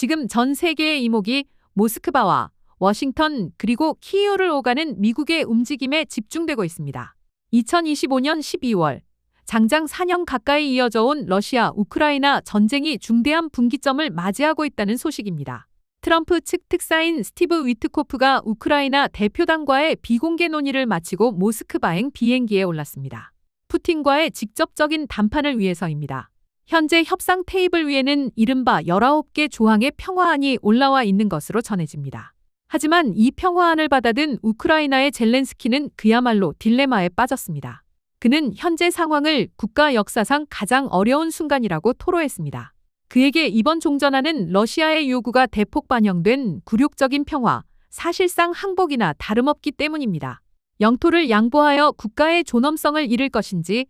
지금 전 세계의 이목이 모스크바와 워싱턴 그리고 키이우를 오가는 미국의 움직임에 집중되고 있습니다. 2025년 12월 장장 4년 가까이 이어져 온 러시아 우크라이나 전쟁이 중대한 분기점을 맞이하고 있다는 소식입니다. 트럼프 측 특사인 스티브 위트코프가 우크라이나 대표단과의 비공개 논의를 마치고 모스크바행 비행기에 올랐습니다. 푸틴과의 직접적인談판을 위해서입니다. 현재 협상 테이블 위에는 이른바 19개 조항의 평화안이 올라와 있는 것으로 전해집니다. 하지만 이 평화안을 받아든 우크라이나의 젤렌스키는 그야말로 딜레마에 빠졌습니다. 그는 현재 상황을 국가 역사상 가장 어려운 순간이라고 토로했습니다. 그에게 이번 종전하는 러시아의 요구가 대폭 반영된 굴욕적인 평화, 사실상 항복이나 다름없기 때문입니다. 영토를 양보하여 국가의 존엄성을 잃을 것인지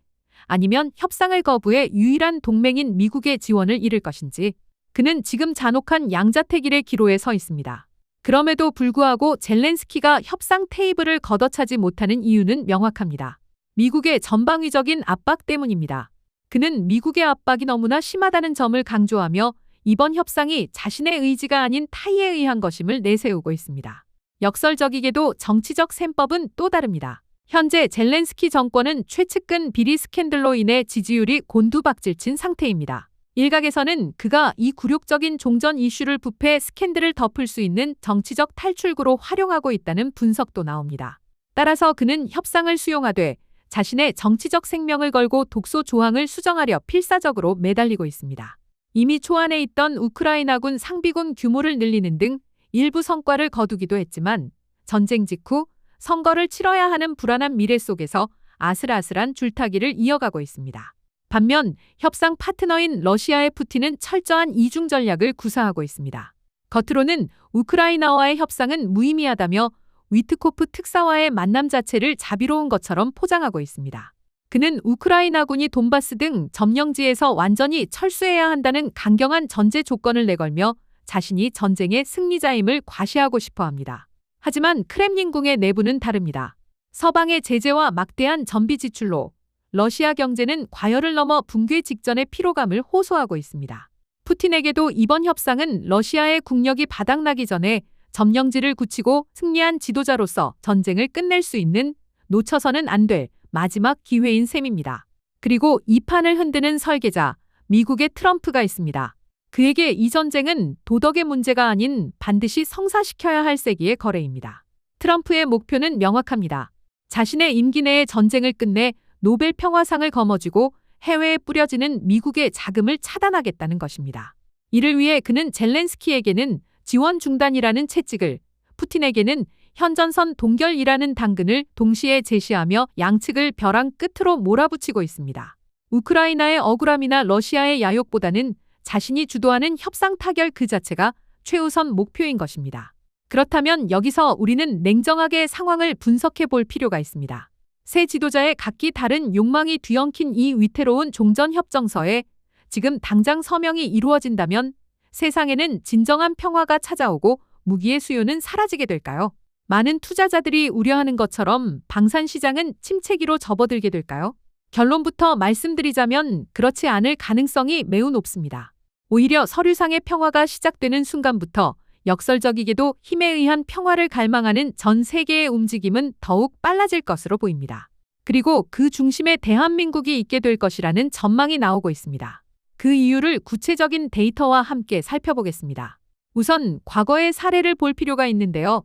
아니면 협상을 거부해 유일한 동맹인 미국의 지원을 잃을 것인지 그는 지금 잔혹한 양자택일의 기로에 서 있습니다. 그럼에도 불구하고 젤렌스키가 협상 테이블을 걷어차지 못하는 이유는 명확합니다. 미국의 전방위적인 압박 때문입니다. 그는 미국의 압박이 너무나 심하다는 점을 강조하며 이번 협상이 자신의 의지가 아닌 타의에 의한 것임을 내세우고 있습니다. 역설적이게도 정치적 셈법은 또 다릅니다. 현재 젤렌스키 정권은 최측근 비리 스캔들로 인해 지지율이 곤두박질친 상태입니다. 일각에서는 그가 이 굴욕적인 종전 이슈를 부패 스캔들을 덮을 수 있는 정치적 탈출구로 활용하고 있다는 분석도 나옵니다. 따라서 그는 협상을 수용하되 자신의 정치적 생명을 걸고 독소 조항을 수정하려 필사적으로 매달리고 있습니다. 이미 초안에 있던 우크라이나군 상비군 규모를 늘리는 등 일부 성과를 거두기도 했지만 전쟁 직후 선거를 치러야 하는 불안한 미래 속에서 아슬아슬한 줄타기를 이어가고 있습니다. 반면 협상 파트너인 러시아의 푸틴은 철저한 이중 전략을 구사하고 있습니다. 겉으로는 우크라이나와의 협상은 무의미하다며 위트코프 특사와의 만남 자체를 자비로운 것처럼 포장하고 있습니다. 그는 우크라이나군이 돈바스 등 점령지에서 완전히 철수해야 한다는 강경한 전제 조건을 내걸며 자신이 전쟁의 승리자임을 과시하고 싶어 합니다. 하지만 크렘린궁의 내부는 다릅니다. 서방의 제재와 막대한 전비 지출로 러시아 경제는 과열을 넘어 붕괴 직전의 피로감을 호소하고 있습니다. 푸틴에게도 이번 협상은 러시아의 국력이 바닥나기 전에 점령지를 굳히고 승리한 지도자로서 전쟁을 끝낼 수 있는 놓쳐서는 안 될 마지막 기회인 셈입니다. 그리고 이 판을 흔드는 설계자, 미국의 트럼프가 있습니다. 그에게 이 전쟁은 도덕의 문제가 아닌 반드시 성사시켜야 할 세기의 거래입니다. 트럼프의 목표는 명확합니다. 자신의 임기 내에 전쟁을 끝내 노벨 평화상을 거머쥐고 해외에 뿌려지는 미국의 자금을 차단하겠다는 것입니다. 이를 위해 그는 젤렌스키에게는 지원 중단이라는 채찍을, 푸틴에게는 현전선 동결이라는 당근을 동시에 제시하며 양측을 벼랑 끝으로 몰아붙이고 있습니다. 우크라이나의 억울함이나 러시아의 야욕보다는 자신이 주도하는 협상 타결 그 자체가 최우선 목표인 것입니다. 그렇다면 여기서 우리는 냉정하게 상황을 분석해 볼 필요가 있습니다. 새 지도자의 각기 다른 욕망이 뒤엉킨 이 위태로운 종전협정서에 지금 당장 서명이 이루어진다면 세상에는 진정한 평화가 찾아오고 무기의 수요는 사라지게 될까요? 많은 투자자들이 우려하는 것처럼 방산시장은 침체기로 접어들게 될까요? 결론부터 말씀드리자면 그렇지 않을 가능성이 매우 높습니다. 오히려 서류상의 평화가 시작되는 순간부터 역설적이게도 힘에 의한 평화를 갈망하는 전 세계의 움직임은 더욱 빨라질 것으로 보입니다. 그리고 그 중심에 대한민국이 있게 될 것이라는 전망이 나오고 있습니다. 그 이유를 구체적인 데이터와 함께 살펴보겠습니다. 우선 과거의 사례를 볼 필요가 있는데요.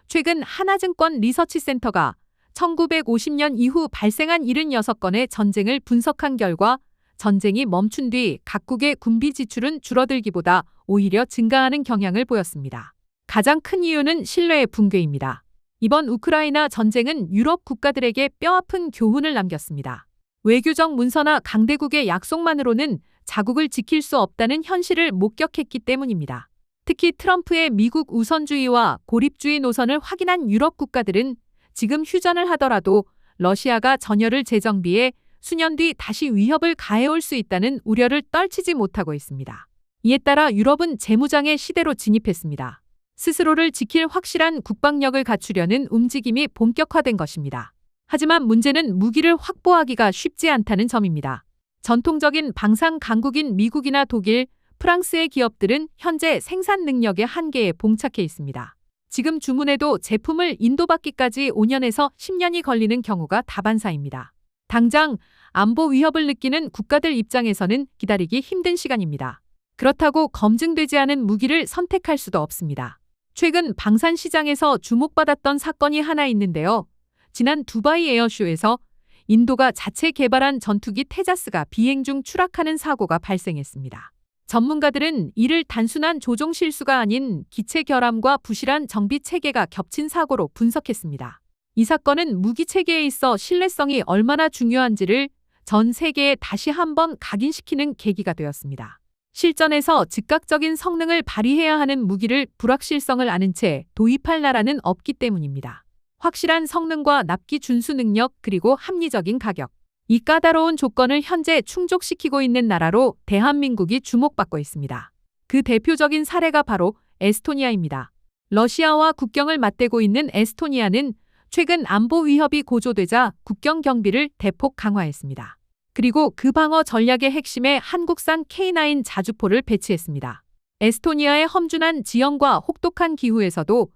최근 하나증권 리서치센터가 1950년 이후 발생한 76건의 전쟁을 분석한 결과 전쟁이 멈춘 뒤 각국의 군비 지출은 줄어들기보다 오히려 증가하는 경향을 보였습니다. 가장 큰 이유는 신뢰의 붕괴입니다. 이번 우크라이나 전쟁은 유럽 국가들에게 뼈아픈 교훈을 남겼습니다. 외교적 문서나 강대국의 약속만으로는 자국을 지킬 수 없다는 현실을 목격했기 때문입니다. 특히 트럼프의 미국 우선주의와 고립주의 노선을 확인한 유럽 국가들은 지금 휴전을 하더라도 러시아가 전열을 재정비해 수년 뒤 다시 위협을 가해올 수 있다는 우려를 떨치지 못하고 있습니다. 이에 따라 유럽은 재무장의 시대로 진입했습니다. 스스로를 지킬 확실한 국방력을 갖추려는 움직임이 본격화된 것입니다. 하지만 문제는 무기를 확보하기가 쉽지 않다는 점입니다. 전통적인 방산 강국인 미국이나 독일, 프랑스의 기업들은 현재 생산 능력의 한계에 봉착해 있습니다. 지금 주문해도 제품을 인도받기까지 5년에서 10년이 걸리는 경우가 다반사입니다. 당장 안보 위협을 느끼는 국가들 입장에서는 기다리기 힘든 시간입니다. 그렇다고 검증되지 않은 무기를 선택할 수도 없습니다. 최근 방산 시장에서 주목받았던 사건이 하나 있는데요. 지난 두바이 에어쇼에서 인도가 자체 개발한 전투기 테자스가 비행 중 추락하는 사고가 발생했습니다. 전문가들은 이를 단순한 조종 실수가 아닌 기체 결함과 부실한 정비 체계가 겹친 사고로 분석했습니다. 이 사건은 무기 체계에 있어 신뢰성이 얼마나 중요한지를 전 세계에 다시 한번 각인시키는 계기가 되었습니다. 실전에서 즉각적인 성능을 발휘해야 하는 무기를 불확실성을 아는 채 도입할 나라는 없기 때문입니다. 확실한 성능과 납기 준수 능력 그리고 합리적인 가격. 이 까다로운 조건을 현재 충족시키고 있는 나라로 대한민국이 주목받고 있습니다. 그 대표적인 사례가 바로 에스토니아입니다. 러시아와 국경을 맞대고 있는 에스토니아는 최근 안보 위협이 고조되자 국경 경비를 대폭 강화했습니다. 그리고 그 방어 전략의 핵심에 한국산 K9 자주포를 배치했습니다. 에스토니아의 험준한 지형과 혹독한 기후에서도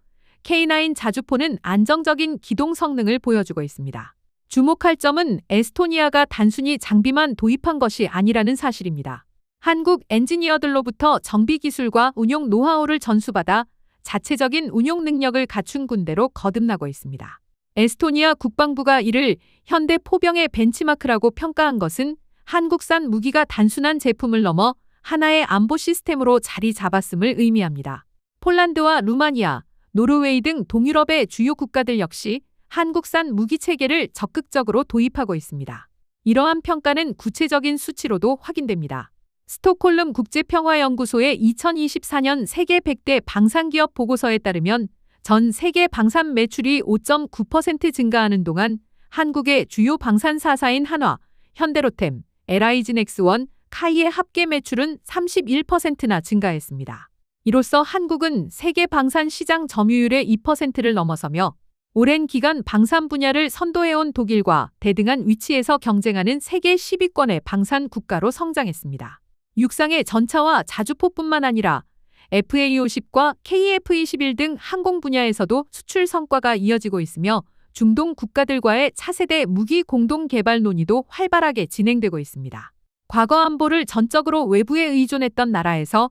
K9 자주포는 안정적인 기동 성능을 보여주고 있습니다. 주목할 점은 에스토니아가 단순히 장비만 도입한 것이 아니라는 사실입니다. 한국 엔지니어들로부터 정비 기술과 운용 노하우를 전수받아 자체적인 운용 능력을 갖춘 군대로 거듭나고 있습니다. 에스토니아 국방부가 이를 현대 포병의 벤치마크라고 평가한 것은 한국산 무기가 단순한 제품을 넘어 하나의 안보 시스템으로 자리 잡았음을 의미합니다. 폴란드와 루마니아, 노르웨이 등 동유럽의 주요 국가들 역시 한국산 무기 체계를 적극적으로 도입하고 있습니다. 이러한 평가는 구체적인 수치로도 확인됩니다. 스톡홀름 국제평화연구소의 2024년 세계 100대 방산기업 보고서에 따르면 전 세계 방산 매출이 5.9% 증가하는 동안 한국의 주요 방산사사인 한화, 현대로템, LI진엑스원, 카이의 합계 매출은 31%나 증가했습니다. 이로써 한국은 세계 방산 시장 점유율의 2%를 넘어서며 오랜 기간 방산 분야를 선도해온 독일과 대등한 위치에서 경쟁하는 세계 10위권의 방산 국가로 성장했습니다. 육상의 전차와 자주포뿐만 아니라 FA50과 KF21 등 항공 분야에서도 수출 성과가 이어지고 있으며 중동 국가들과의 차세대 무기 공동 개발 논의도 활발하게 진행되고 있습니다. 과거 안보를 전적으로 외부에 의존했던 나라에서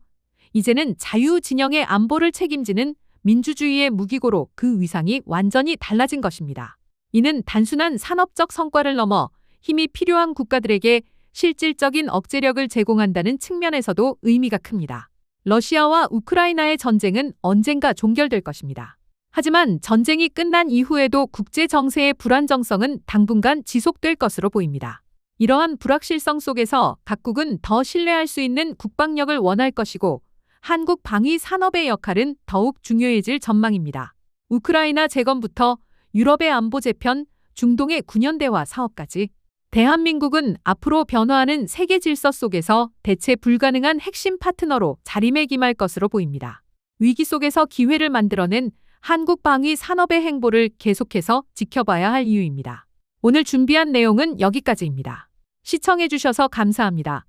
이제는 자유진영의 안보를 책임지는 민주주의의 무기고로 그 위상이 완전히 달라진 것입니다. 이는 단순한 산업적 성과를 넘어 힘이 필요한 국가들에게 실질적인 억제력을 제공한다는 측면에서도 의미가 큽니다. 러시아와 우크라이나의 전쟁은 언젠가 종결될 것입니다. 하지만 전쟁이 끝난 이후에도 국제 정세의 불안정성은 당분간 지속될 것으로 보입니다. 이러한 불확실성 속에서 각국은 더 신뢰할 수 있는 국방력을 원할 것이고 한국 방위 산업의 역할은 더욱 중요해질 전망입니다. 우크라이나 재건부터 유럽의 안보 재편, 중동의 9년대화 사업까지 대한민국은 앞으로 변화하는 세계 질서 속에서 대체 불가능한 핵심 파트너로 자리매김할 것으로 보입니다. 위기 속에서 기회를 만들어낸 한국 방위 산업의 행보를 계속해서 지켜봐야 할 이유입니다. 오늘 준비한 내용은 여기까지입니다. 시청해주셔서 감사합니다.